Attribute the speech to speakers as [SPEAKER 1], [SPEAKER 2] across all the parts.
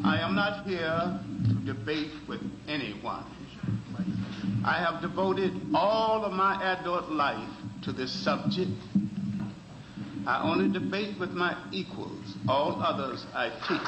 [SPEAKER 1] I am not here to debate with anyone. I have devoted all of my adult life to this subject. I only debate with my equals. All others I teach.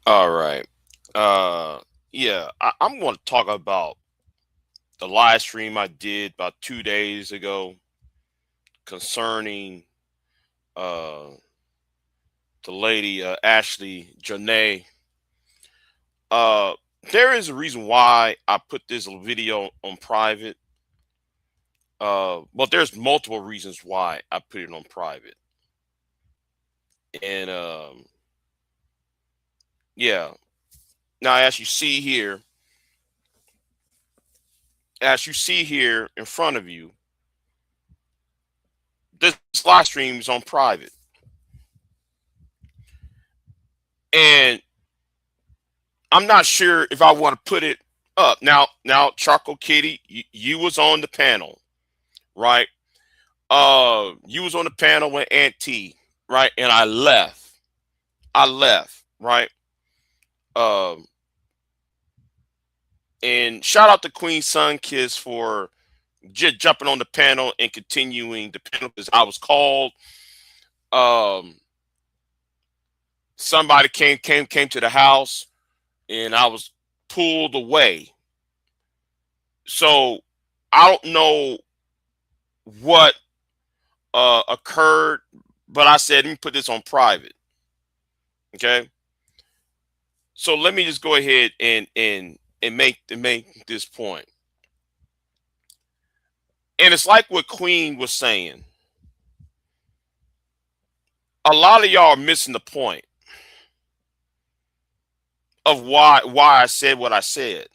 [SPEAKER 2] All right. Yeah, I'm going to talk about the live stream I did about 2 days ago concerning uh, the lady Ashlee Janae. Uh, there is a reason why I put this video on private. Well, there's multiple reasons why I put it on private, and yeah. Now, as you see here in front of you, this live stream is on private, and I'm not sure if I want to put it up now. Now, Charcoal Kitty, you was on the panel, right? You was on the panel with Aunt T, right? And I left. Right? Um, and shout out to Queen Sun Kiss for just jumping on the panel and continuing the panel because I was called. Um, somebody came to the house, and I was pulled away. So I don't know what occurred, but I said, let me put this on private. Okay. So let me just go ahead and make this point. And it's like what Queen was saying. A lot of y'all are missing the point of why I said what I said.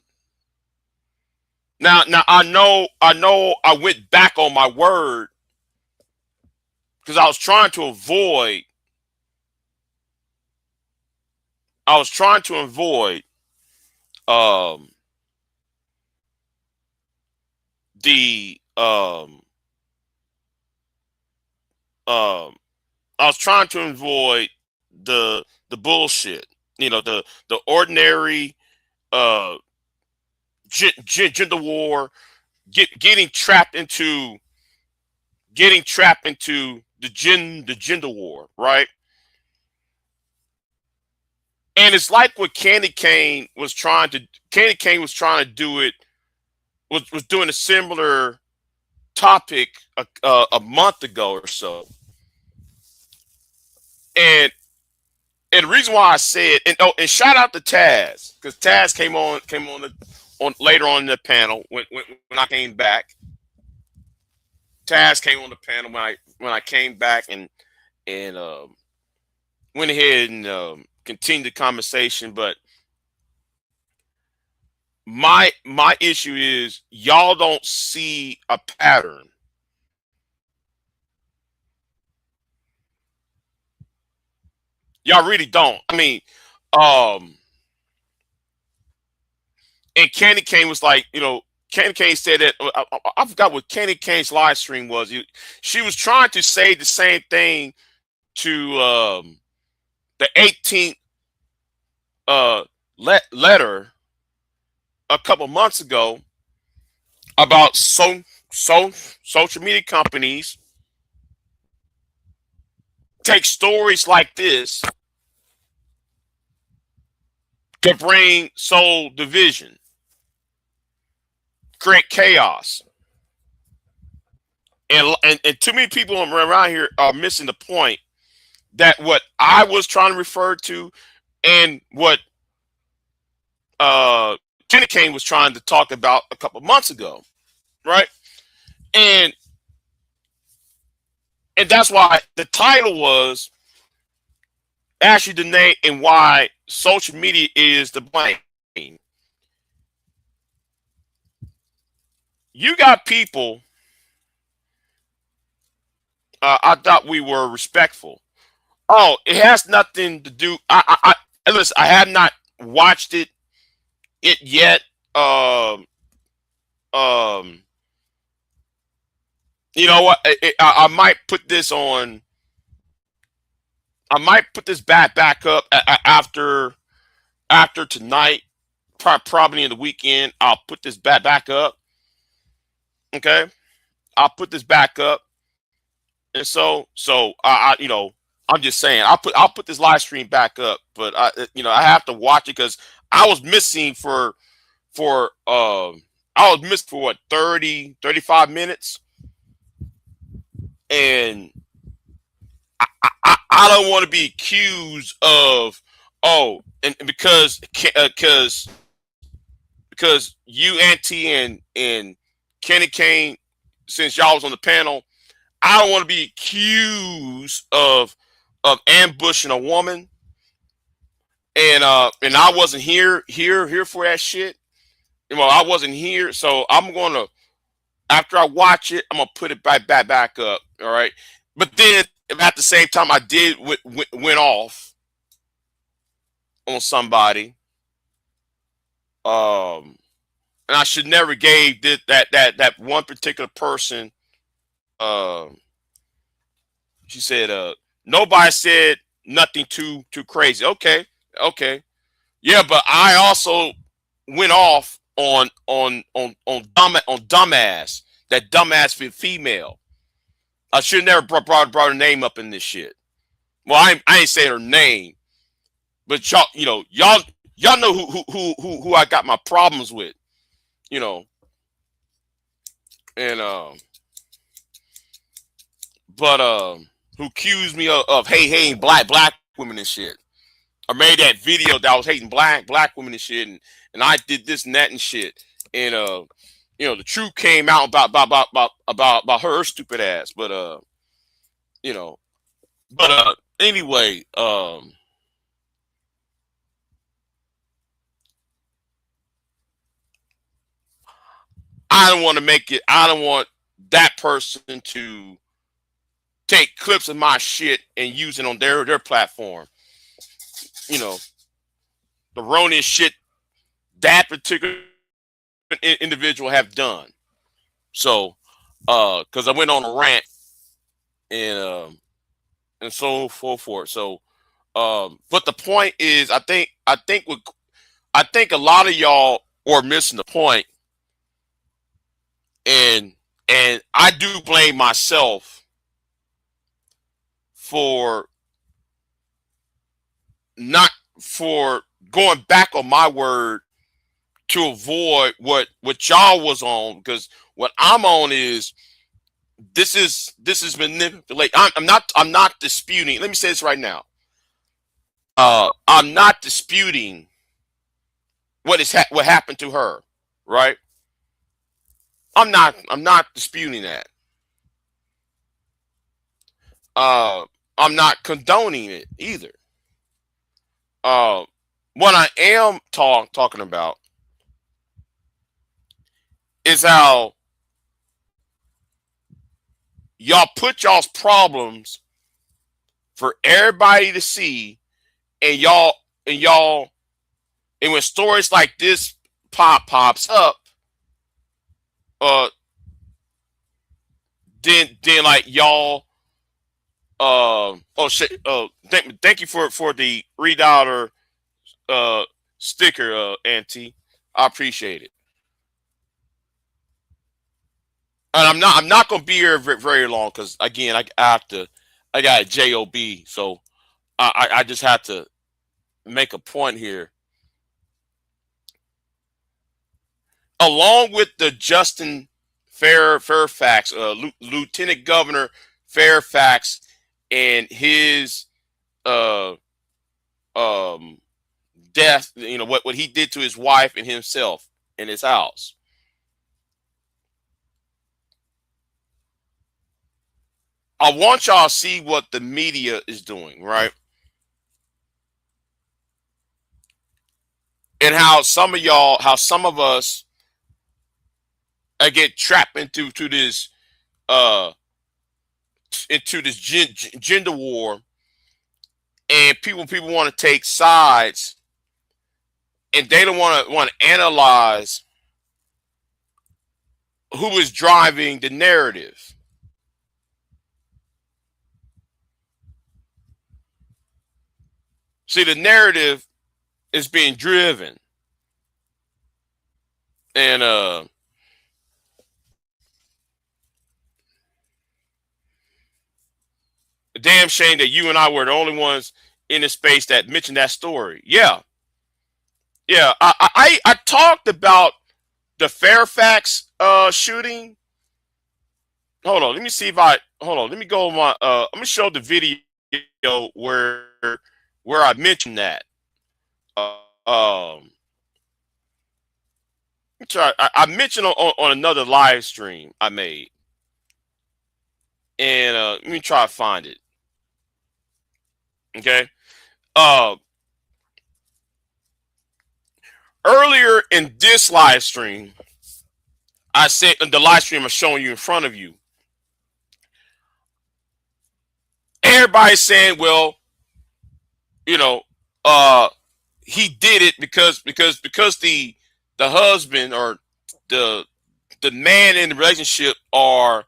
[SPEAKER 2] Now I know I went back on my word because I was trying to avoid um the um I was trying to avoid the bullshit. You know, the ordinary uh gender war, getting trapped into the gender war, right? And it's like what Candy Kane was trying to do it, was doing a similar topic a month ago or so. And the reason why I said, and shout out to Taz, because Taz came on later on in the panel when I came back. Taz came on the panel when I came back and went ahead and continued the conversation. But my issue is y'all don't see a pattern. Y'all really don't. I mean, and Candy Cane was like, Candy Cane said that I forgot what Candy Cane's live stream was. She was trying to say the same thing to the 18th letter a couple months ago about social media companies take stories like this to bring soul division, create chaos. And too many people around here are missing the point that what I was trying to refer to and what Kenny Kane was trying to talk about a couple months ago, right? And that's why the title was Ashlee Janae and why social media is the blame. You got people. I thought we were respectful. Oh, it has nothing to do. Listen. I have not watched it yet. You know what? I might put this on. I might put this back up after tonight, probably in the weekend. I'll put this back up. Okay, I'll put this back up, and so I'm just saying I'll put this live stream back up, but I have to watch it because I was missing for what 35 minutes, and I don't want to be accused of and because you Auntie and Kenny Kane, since y'all was on the panel, I don't want to be accused of ambushing a woman, and I wasn't here for that shit. I wasn't here, so I'm gonna, after I watch it, I'm gonna put it back up. All right, but then at the same time, I did went off on somebody, and I should never gave that one particular person. She said, nobody said nothing too crazy. Okay, yeah, but I also went off on dumbass, that dumbass female. I should never brought her name up in this shit. Well, I ain't saying her name, but y'all know who I got my problems with, and but who accused me of hating black women and shit. I made that video that I was hating black women and shit, and I did this and that and shit, and the truth came out about her stupid ass, but anyway, I don't want to make it. I don't want that person to take clips of my shit and use it on their platform. The erroneous shit that particular individual have done. So, because I went on a rant and so forth. So, but the point is, I think a lot of y'all are missing the point, and I do blame myself for not for going back on my word to avoid what y'all was on, because what I'm on is this is manipulate. I'm not disputing. Let me say this right now. I'm not disputing what happened to her, right? I'm not disputing that. Uh, I'm not condoning it either. Uh, what I am talking about is how y'all put y'all's problems for everybody to see, and y'all and when stories like this pops up, uh, then like y'all, oh shit, thank you for the $3 uh sticker, Auntie. I appreciate it. And I'm not gonna be here very long because again I got a job, so I just have to make a point here. Along with the Justin Fairfax, Lieutenant Governor Fairfax, and his uh um death, what he did to his wife and himself in his house. I want y'all to see what the media is doing, right? And how some of us get trapped uh into this gender war, and people want to take sides, and they don't want to analyze who is driving the narrative. See, the narrative is being driven, and a damn shame that you and I were the only ones in the space that mentioned that story. Yeah, yeah. I talked about the Fairfax shooting. Hold on, let me see if I hold on. Let me go on my let me show the video where I mentioned that. Uh, um, I mentioned on another live stream I made, and let me try to find it. Okay. Uh, Earlier in this live stream, I said the live stream I'm showing you in front of you. Everybody's saying, well, you know, uh, he did it because the husband or the the man in the relationship are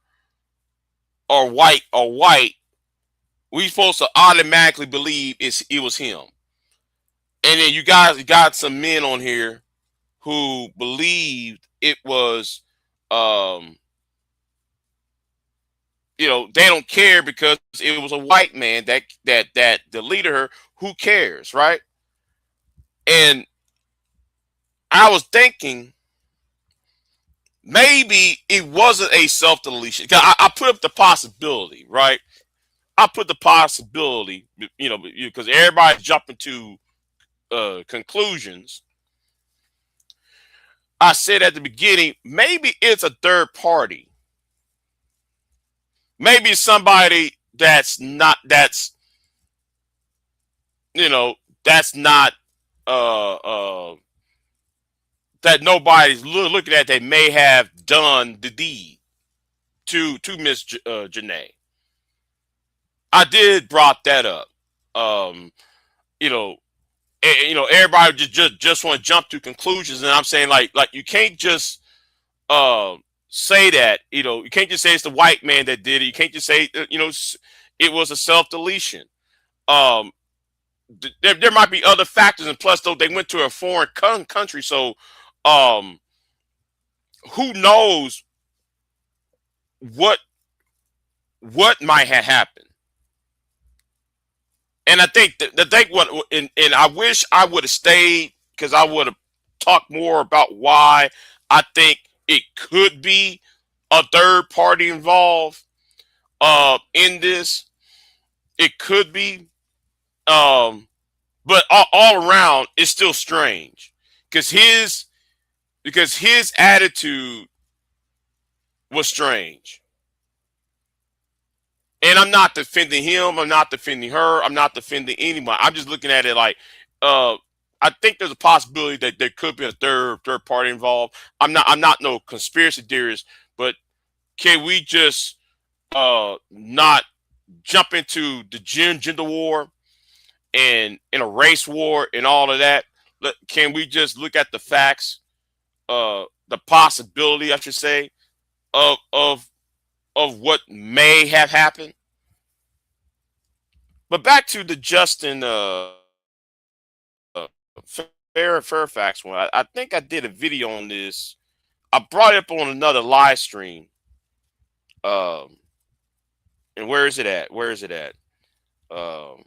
[SPEAKER 2] white. We supposed to automatically believe it was him. And then you guys got some men on here who believed it was, um they don't care because it was a white man that deleted her. Who cares, right? And I was thinking maybe it wasn't a self deletion. I put up the possibility, right? I put the possibility, because everybody's jumping to conclusions. I said at the beginning, maybe it's a third party. Maybe somebody you know that's not uh uh that nobody's looking at. They may have done the deed to Miss Janae. I did brought that up. Um, you know, everybody just want to jump to conclusions, and I'm saying like you can't just uh, say that. You can't just say it's the white man that did it. You can't just say it was a self deletion. Um, there might be other factors, and plus, though, they went to a foreign country, so um, who knows what what might have happened. And I think the thing what and I wish I would have stayed because I would have talked more about why I think it could be a third party involved in this. It could be, but all around it's still strange because his attitude was strange. And I'm not defending him. I'm not defending her. I'm not defending anyone. I'm just looking at it like, uh, I think there's a possibility that there could be a third party involved. I'm not no conspiracy theorist, but can we just not jump into the gender war and in a race war and all of that? Can we just look at the facts, the possibility, I should say, of what may have happened? But back to the Justin Fairfax one. I think I did a video on this. I brought it up on another live stream. Um, and where is it at? Where is it at? Um,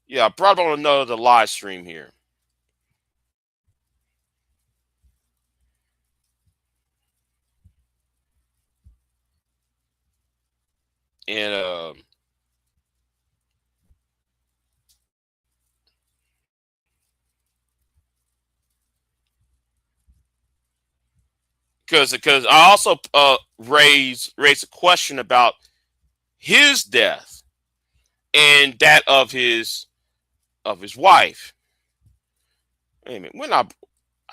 [SPEAKER 2] yeah, I brought it on another live stream here. And because I also raised a question about his death and that of his wife. Wait a minute, I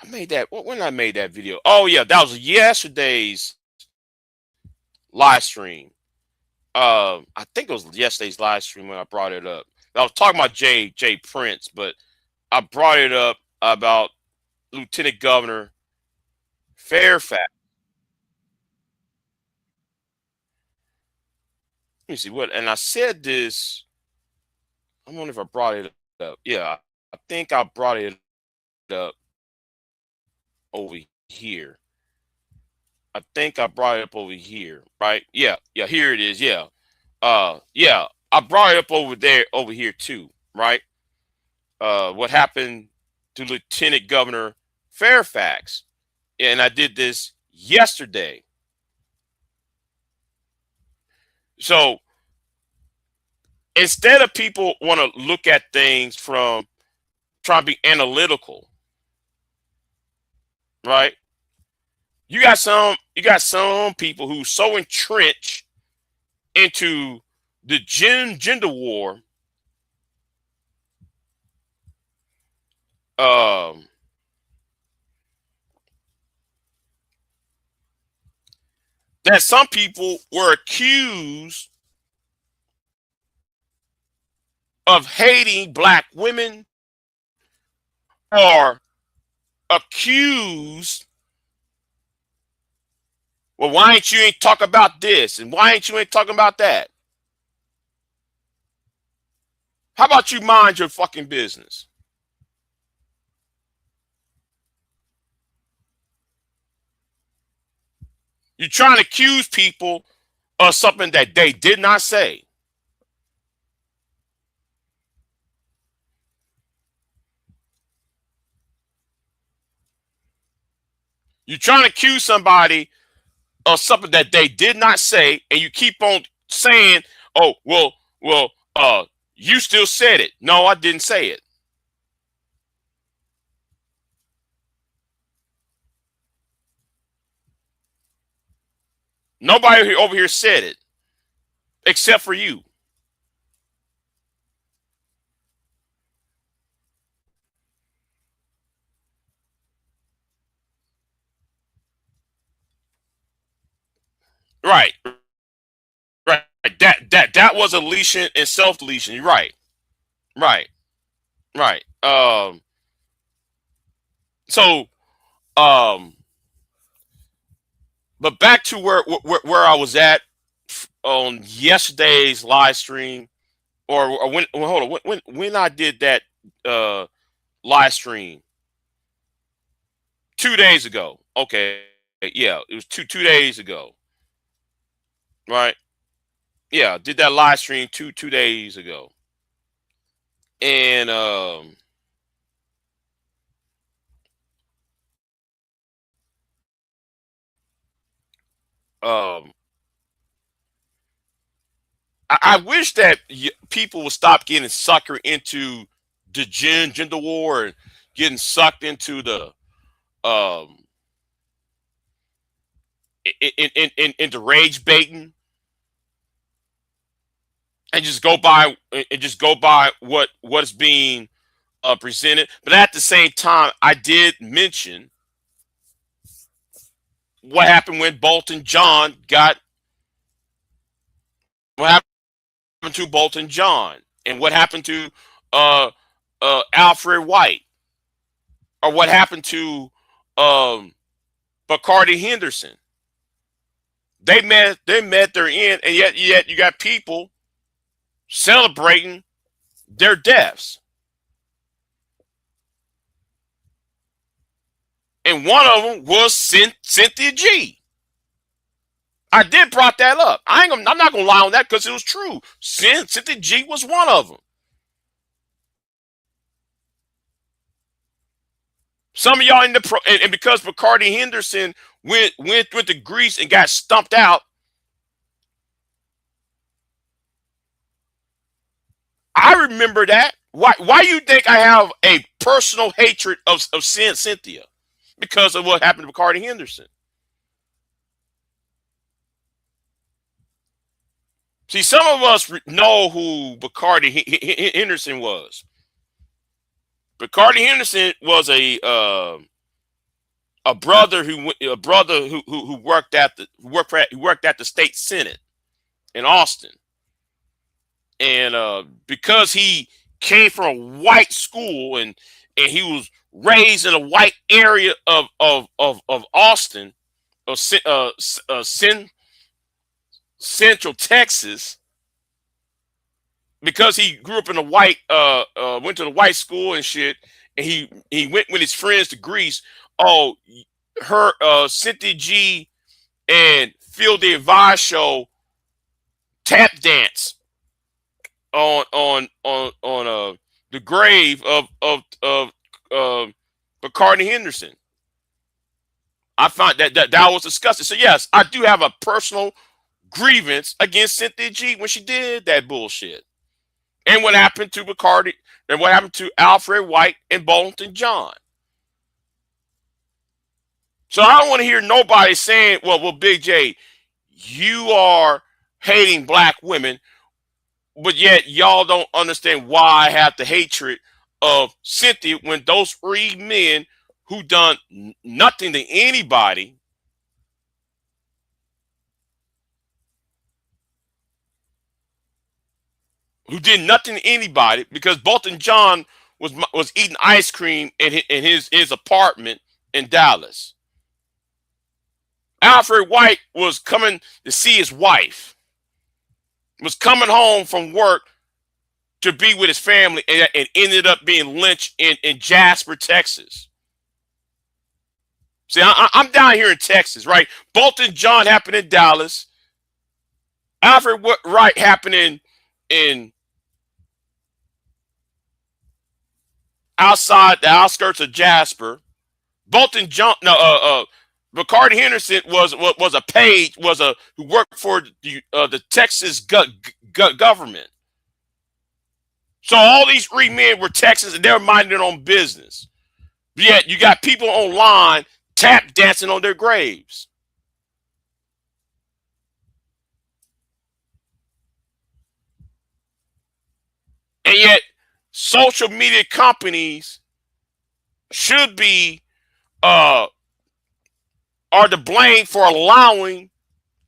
[SPEAKER 2] made that when I made that video. Oh yeah, that was yesterday's live stream. I think it was yesterday's live stream when I brought it up. I was talking about J Prince, but I brought it up about Lieutenant Governor Fairfax. Let me see what, and I said this. I wonder if I brought it up. Yeah, I think I brought it up over here. I think I brought it up over here, right? Yeah, yeah, here it is. Yeah. Yeah, I brought it up over here too, right? What happened to Lieutenant Governor Fairfax. And I did this yesterday. So instead of people want to look at things from trying to be analytical, right? You got some people who so entrenched into the gender war, um, that some people were accused of hating black women or accused, well, why ain't you ain't talk about this and why ain't you ain't talking about that? How about you mind your fucking business? You're trying to accuse people of something that they did not say. You're trying to accuse somebody of something that they did not say, and you keep on saying, "Oh, you still said it." No, I didn't say it. Nobody over here said it except for you. Right, right. That was a lesion and self deletion. You're right, right, right. So um, but back to where I was at on yesterday's live stream, or when hold on when I did that uh live stream 2 days ago. Okay, yeah, it was two days ago. right? Yeah, did that live stream two days ago, and um, I wish that people would stop getting suckered into the gender war and getting sucked into the um into rage baiting and just go by what is being presented. But at the same time, I did mention what happened when Bolton John got what happened to Bolton John and what happened to uh Alfred White, or what happened to um Bacardi Henderson. They met their end, and yet you got people celebrating their deaths. And one of them was Cynthia G. I did brought that up. I'm not gonna lie on that because it was true. Cynthia G was one of them. Some of y'all in the pro, and because Bacardi Henderson went to Greece and got stumped out, I remember that. Why you think I have a personal hatred of Cynthia? Because of what happened to Bacardi Henderson. See, some of us know who Bacardi Henderson was. Bacardi Henderson was a brother who worked at the state senate in Austin, and because he came from a white school and he was raised in a white area of Austin, of Central Texas, because he grew up in a white went to the white school and shit, and he went with his friends to Greece. Oh, her Cynthia G and Phil the Advice show tap dance on the grave of Bacardi Henderson. I found that was disgusting. So yes, I do have a personal grievance against Cynthia G when she did that bullshit. And what happened to Bacardi, and what happened to Alfred White and Bolton John. So I don't want to hear nobody saying, well, Big J, you are hating black women, but yet y'all don't understand why I have the hatred of Cynthia when those three men who done nothing to anybody, who did nothing to anybody, because Bolton John was eating ice cream in his apartment in Dallas. Alfred White was coming to see his wife, was coming home from work to be with his family, and ended up being lynched in Jasper, Texas. See, I'm down here in Texas, right? Bolton John happened in Dallas. Alfred White happened in outside the outskirts of Jasper. Bolton John, no, Bacardi Henderson was a page, who worked for the Texas government. So all these three men were Texans, and they were minding their own business. But yet you got people online tap dancing on their graves. And yet social media companies should be are to blame for allowing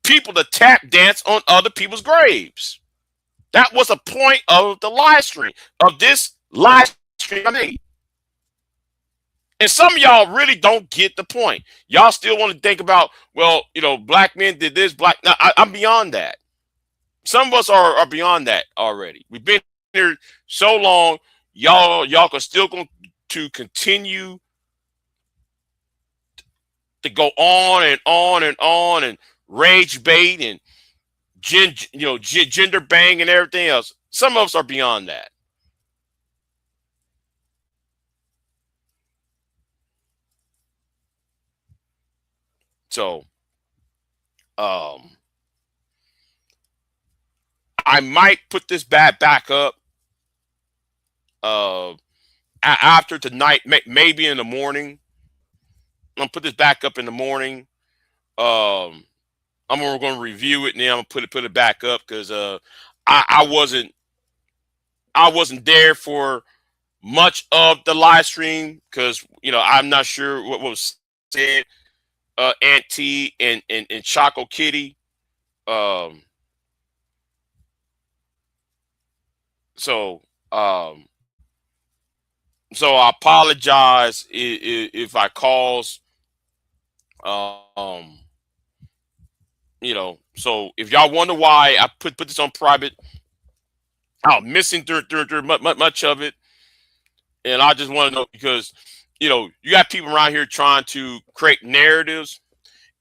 [SPEAKER 2] people to tap dance on other people's graves. That was a point of the live stream, of this live stream I made. And some of y'all really don't get the point. Y'all still want to think about, well, black men did this, black. No, I'm beyond that. Some of us are beyond that already. We've been here so long, y'all can still go to continue to go on and on and on and rage bait and gender bang and everything else. Some of us are beyond that. So, I might put this back up after tonight, maybe in the morning. I'm gonna put this back up in the morning. Um, I'm going to review it and then I'm gonna put it back up because I wasn't there for much of the live stream because I'm not sure what was said. Aunt T and Choco Kitty. Um, so um, so I apologize if I cause um so if y'all wonder why I put this on private, I'm missing through much of it, and I just want to know because you got people around here trying to create narratives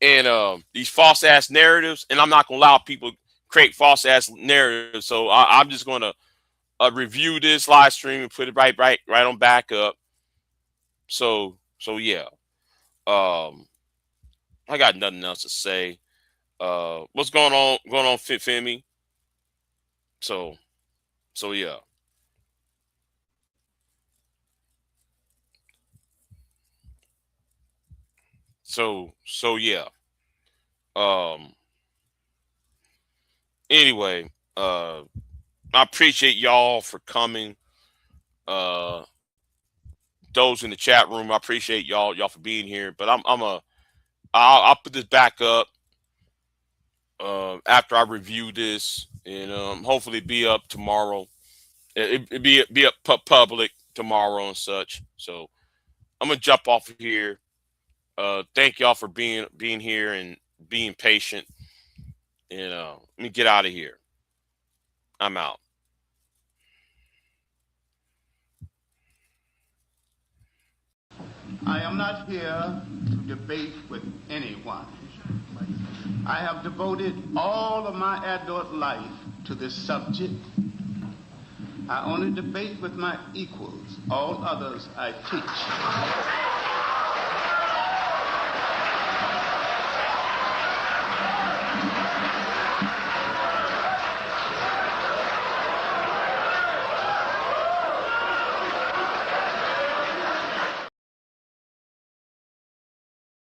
[SPEAKER 2] and these false ass narratives, and I'm not gonna allow people create false ass narratives. So I'm just gonna review this live stream and put it right on back up. So yeah, um, I got nothing else to say. What's going on Femi? So yeah. So yeah. Um anyway, I appreciate y'all for coming. Uh those in the chat room, I appreciate y'all for being here. But I'll put this back up after I review this and hopefully be up tomorrow. It be up public tomorrow and such. So I'm gonna jump off of here. Thank y'all for being here and being patient. And let me get out of here. I'm out.
[SPEAKER 1] I am not here to debate with anyone. I have devoted all of my adult life to this subject. I only debate with my equals. All others I teach.